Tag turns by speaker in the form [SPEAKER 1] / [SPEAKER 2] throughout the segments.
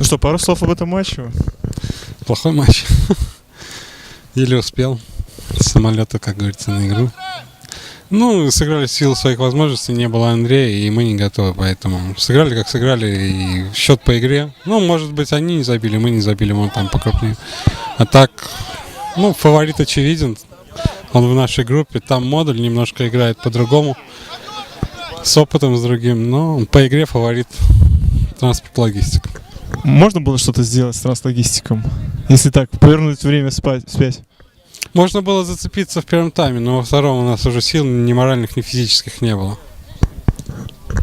[SPEAKER 1] Ну что, пару слов об этом матче?
[SPEAKER 2] Плохой матч. Еле успел с самолета, как говорится, на игру. Ну, сыграли в силу своих возможностей, не было Андрея, и мы не готовы, поэтому сыграли, как сыграли, и счет по игре. Ну, может быть, они не забили, мы не забили, он там покрупнее. А так, ну, фаворит очевиден, он в нашей группе, там модуль немножко играет по-другому, с опытом, с другим, но по игре фаворит транспорт-логистика.
[SPEAKER 1] Можно было что-то сделать с транслогистиком? Если так, повернуть время вспять?
[SPEAKER 2] Можно было зацепиться в первом тайме, но во втором у нас уже сил ни моральных, ни физических не было.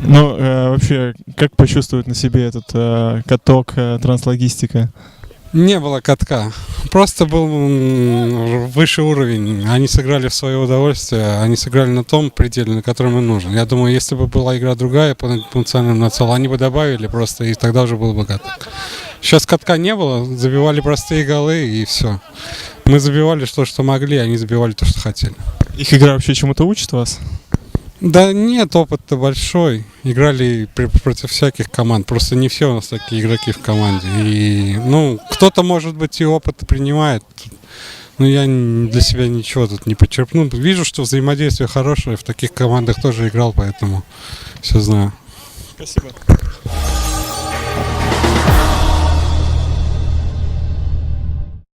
[SPEAKER 1] Ну, вообще, как почувствовать на себе этот каток транслогистика?
[SPEAKER 2] Не было катка. Просто был высший уровень. Они сыграли в свое удовольствие, они сыграли на том пределе, на котором им нужен. Я думаю, если бы была игра другая по национальному нацелу, они бы добавили просто, и тогда уже был бы каток. Сейчас катка не было, забивали простые голы, и все. Мы забивали то, что могли, они забивали то, что хотели.
[SPEAKER 1] Их игра вообще чему-то учит вас?
[SPEAKER 2] Да нет, опыт-то большой. Играли против всяких команд. Просто не все у нас такие игроки в команде. И, ну, кто-то, может быть, и опыт принимает. Но я для себя ничего тут не подчеркну. Вижу, что взаимодействие хорошее. В таких командах тоже играл, поэтому все знаю.
[SPEAKER 1] Спасибо.